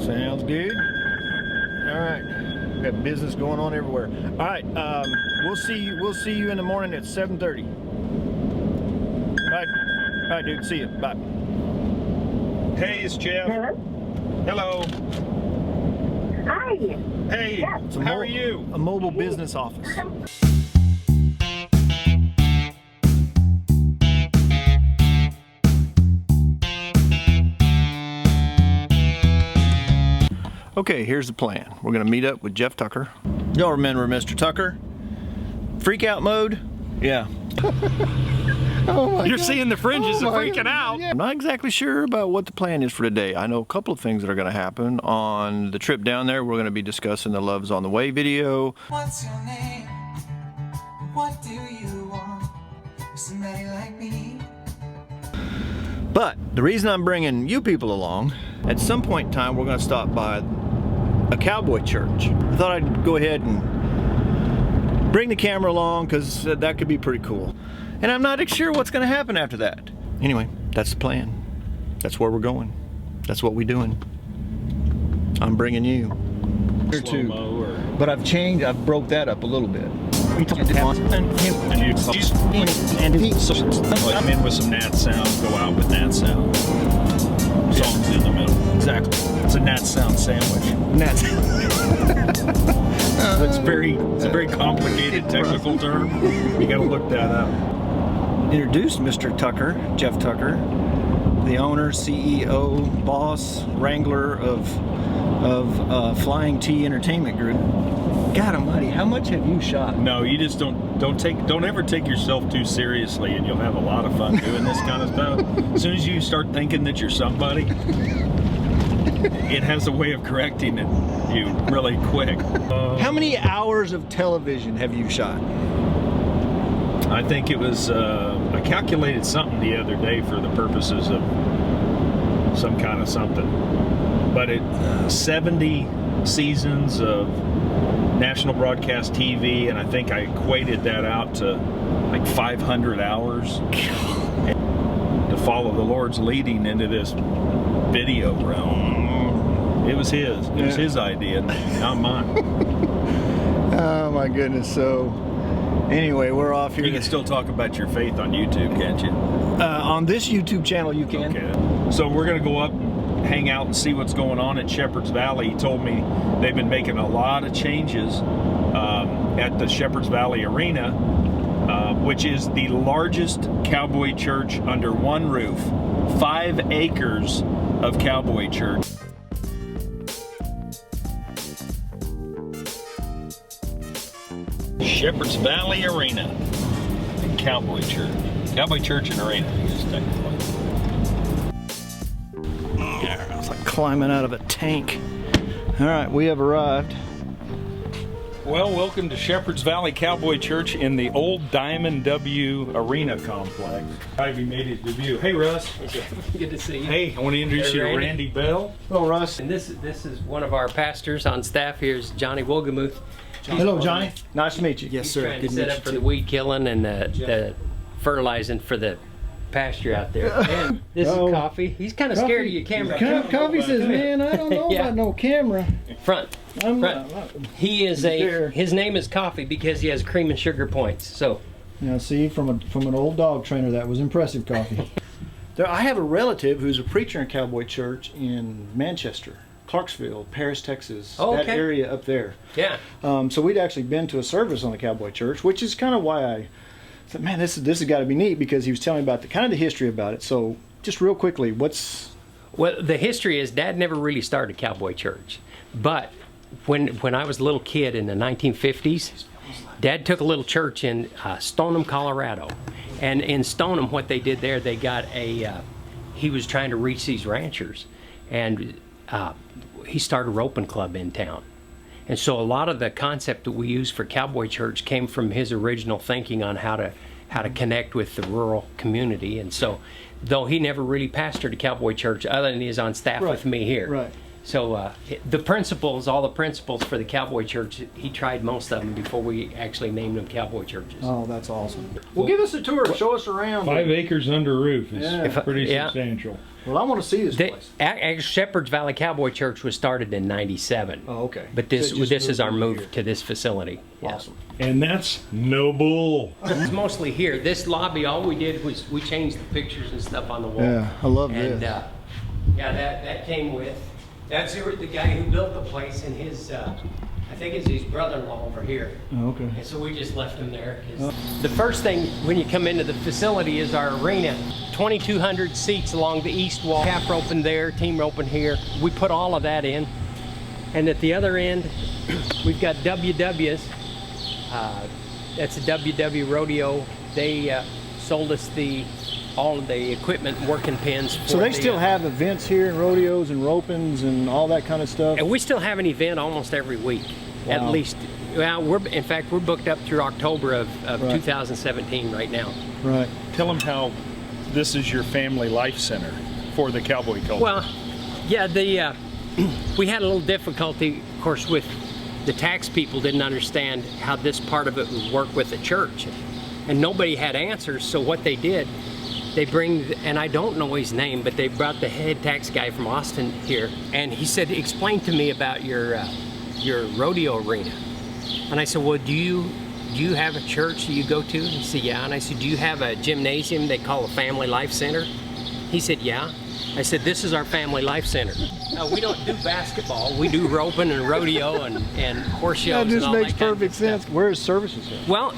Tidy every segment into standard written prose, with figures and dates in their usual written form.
Sounds good. All right, we got business going on everywhere. All right, we'll see you in the morning at 7:30. All right, dude. See you. Bye. Hey, it's Jeff. Hello? Hello. Hi. Hey, Yes. how are you? A mobile business office. Okay, here's the plan. We're gonna meet up with Jeff Tucker. Y'all remember Mr. Tucker? Freak out mode? Yeah. Oh my You're God. seeing the fringes and freaking out. I'm not exactly sure about what the plan is for today. I know a couple of things that are gonna happen. On the trip down there, we're gonna be discussing the Love's on the Way video. What's your name? What do you want? Somebody like me? But the reason I'm bringing you people along, at some point in time, we're gonna stop by a cowboy church. I thought I'd go ahead and bring the camera along because that could be pretty cool. And I'm not sure what's gonna happen after that. Anyway, that's the plan. That's where we're going. That's what we're doing. I'm bringing you. Here too. But I've changed, I've broke that up a little bit. And you come in with some nat sound, go out with nat sound. Songs in the middle. Exactly. It's a nat sound sandwich. That's It's a very complicated technical term. You gotta look that up. Introduce Mr. Tucker, Jeff Tucker, the owner, CEO, boss, wrangler of Flying T Entertainment Group. God almighty, how much have you shot? No, you just don't ever take yourself too seriously, and you'll have a lot of fun doing this kind of stuff. As soon as you start thinking that you're somebody, it has a way of correcting you really quick. How many hours of television have you shot? I think it was, I calculated something the other day for the purposes of some kind of something. But 70 seasons of national broadcast TV, and I think I equated that out to like 500 hours to follow the Lord's leading into this video realm. It was his. It was his idea, not mine. Oh my goodness. So anyway, we're off here. You can still talk about your faith on YouTube, can't you? On this YouTube channel you can. Okay. So we're going to go up and hang out and see what's going on at Shepherd's Valley. He told me they've been making a lot of changes at the Shepherd's Valley Arena, which is the largest cowboy church under one roof. 5 acres of cowboy church. Shepherd's Valley Arena and Cowboy Church. Cowboy Church and Arena, I guess, technically. Yeah, it's like climbing out of a tank. All right, we have arrived. Well, welcome to Shepherd's Valley Cowboy Church in the old Diamond W Arena complex. Ivy made his debut. Hey, Russ. Good to see you. Hey, I want to introduce you to Randy Bell. Hello, Russ. And this is one of our pastors on staff. Here's Johnny Woolgamuth. Hello, Johnny. Nice to meet you. Yes, He's sir. trying Good to to set meet up for you the weed killing and the fertilizing for the pasture out there. And this is Coffee. He's kind of scared of your camera. Coffee says, "Man, I don't know Yeah. about no camera." Front. He is his name is Coffee because he has cream and sugar points. So Now, see, from an old dog trainer, that was impressive, Coffee. I have a relative who's a preacher in Cowboy Church in Manchester, Clarksville, Paris, Texas. Oh, okay. That area up there. yeah. So we'd actually been to a service on the Cowboy Church, which is kind of why I said, man, this has got to be neat, because he was telling me about the history about it. So just real quickly, Well, the history is Dad never really started Cowboy Church, but when I was a little kid in the 1950s, Dad took a little church in Stoneham, Colorado, and in Stoneham, what they did there, they got he was trying to reach these ranchers, and he started a roping club in town. And so a lot of the concept that we use for Cowboy Church came from his original thinking on how to connect with the rural community. And so, though he never really pastored a Cowboy Church, other than he's on staff with me here. Right. So all the principles for the Cowboy Church, he tried most of them before we actually named them Cowboy Churches. Oh, that's awesome. Well, give us a tour. Show us around. 5 acres under roof is pretty substantial. Well, I want to see this place. Shepherd's Valley Cowboy Church was started in '97. Oh, okay. But So it just this is moved our over move here. to this facility. Yeah. Awesome. And that's no bull. It's mostly here. This lobby, all we did was we changed the pictures and stuff on the wall. Yeah, I love And this. yeah, that came with. That's the guy who built the place, and his I think it's his brother-in-law over here. Oh, okay. And so we just left him there. The first thing when you come into the facility is our arena. 2,200 seats along the east wall. Cap roping there, team roping here. We put all of that in. And at the other end, we've got WW's. That's a WW Rodeo. They sold us all of the equipment, working pins. So they still have events here and rodeos and ropings and all that kind of stuff? And we still have an event almost every week, at Wow. least. Well, in fact, we're booked up through October of Right. 2017 right now. Right. Tell them how this is your family life center for the cowboy culture. Well, yeah, we had a little difficulty, of course, with the tax people didn't understand how this part of it would work with the church. And nobody had answers, so what they did, they bring, and I don't know his name, but they brought the head tax guy from Austin here, and he said, explain to me about your rodeo arena. And I said, well, do you have a church that you go to? He said, yeah. And I said, do you have a gymnasium they call a Family Life Center? He said, yeah. I said, this is our Family Life Center. We don't do basketball. We do roping and rodeo and horse shows. That just and all makes that kind of perfect stuff. sense. Where's services at? Well,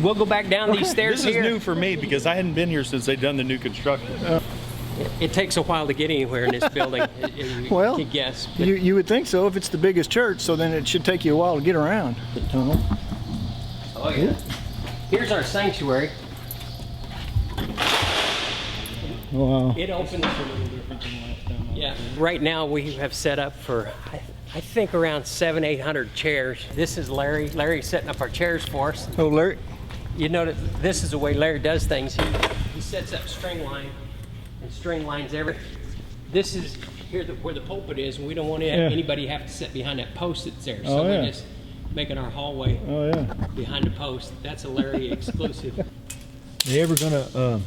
we'll go back down these stairs this here. is new for me because I hadn't been here since they've done the new construction. It takes a while to get anywhere in this building. Well, you guess. But You would think so if it's the biggest church, so then it should take you a while to get around. The tunnel. oh yeah. Here's our sanctuary. Wow. It opens. Yeah. Right now we have set up for I think around 700-800 chairs. This is Larry. Larry's setting up our chairs for us. Oh, Larry. You notice this is the way Larry does things. He sets up string line and string lines every. This is here where the pulpit is, and we don't want anybody have to sit behind that post that's there. So we're just making our hallway behind the post. That's a Larry exclusive. They ever gonna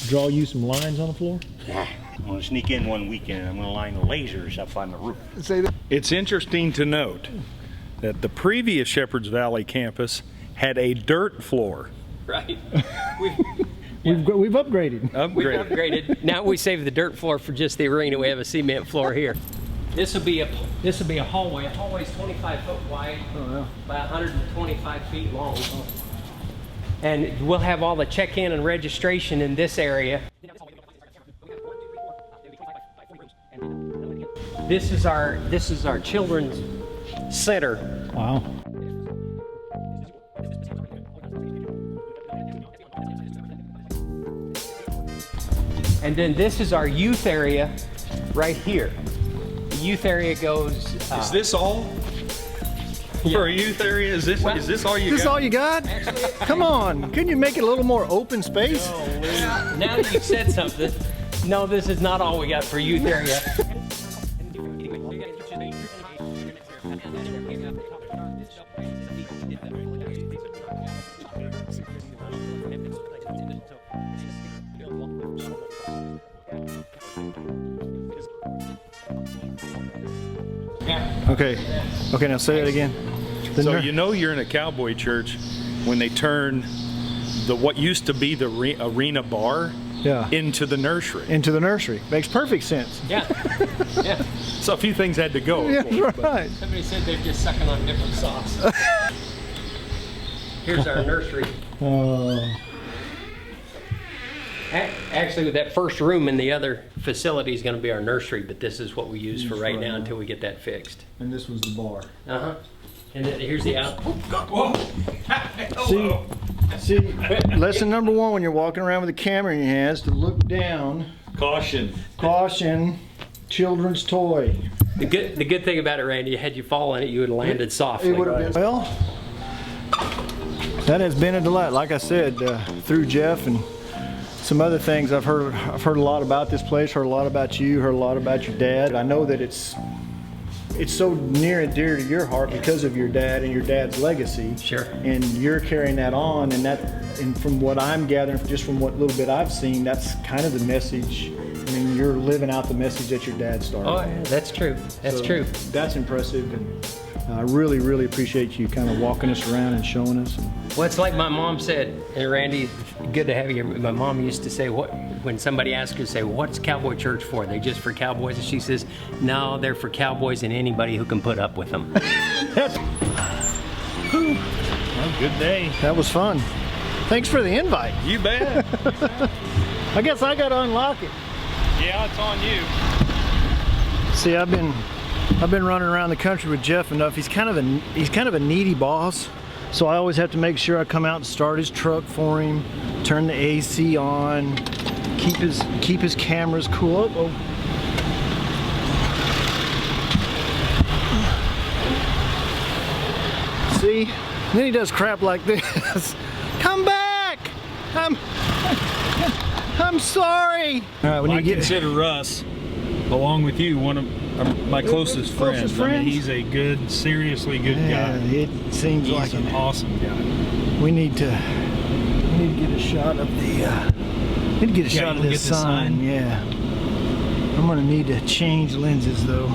draw you some lines on the floor? I'm going to sneak in one weekend and I'm going to line the lasers up on the roof. Say that. It's interesting to note that the previous Shepherd's Valley campus had a dirt floor. Right. We've upgraded. We've upgraded. Now we save the dirt floor for just the arena. We have a cement floor here. This will be a hallway. A hallway is 25 foot wide by 125 feet long. And we'll have all the check-in and registration in this area. This is our children's center. Wow. And then this is our youth area right here. The youth area goes. Is this all for a youth area? Is this all you This got? all you got? Come on. Couldn't you make it a little more open space? Now that you've said something, no, this is not all we got for youth area. Okay. Okay, now say that again. So you know you're in a cowboy church when they turn what used to be the arena bar into the nursery. Into the nursery. Makes perfect sense. Yeah. Yeah. So a few things had to go. Yeah, of course, but- right. Somebody said they're just sucking on different sauce. Here's our nursery. Actually, that first room in the other facility is going to be our nursery, but this is what we use for right now until we get that fixed. And this was the bar. Uh-huh. And then here's the out. See, lesson number one when you're walking around with a camera in your hands, to look down. Caution. Caution, children's toy. The good thing about it, Randy, had you fall in it, you would have landed softly. It would have been. Well, that has been a delight. Like I said, through Jeff and some other things, I've heard a lot about this place, heard a lot about you, heard a lot about your dad. I know that it's it's so near and dear to your heart because of your dad and your dad's legacy. Sure. And you're carrying that on, and from what I'm gathering, just from what little bit I've seen, that's kind of the message. I mean, you're living out the message that your dad started. Oh, yeah, that's true. That's So true. That's impressive, and I really, really appreciate you kind of walking us around and showing us. Well, it's like my mom said, and Randy, good to have you here. My mom used to say, when somebody asks her, say, what's Cowboy Church for? Are they just for cowboys? And she says, no, they're for cowboys and anybody who can put up with them. Well, Good day. that was fun. Thanks for the invite. You bet. I guess I got to unlock it. Yeah, it's on you. See, I've been running around the country with Jeff enough. He's kind of a needy boss, so I always have to make sure I come out and start his truck for him, turn the AC on, keep his cameras cool. Oh. See, then he does crap like this. Come back! I'm sorry. All right, we Well, need I to get. consider Russ, along with you, one of my closest friends. I mean, he's a good, seriously good Yeah, guy. it seems He's like an it. awesome guy. We need to get a shot of the. Need to get a shot you of wanna this get the sign. sign? Yeah. I'm gonna need to change lenses though.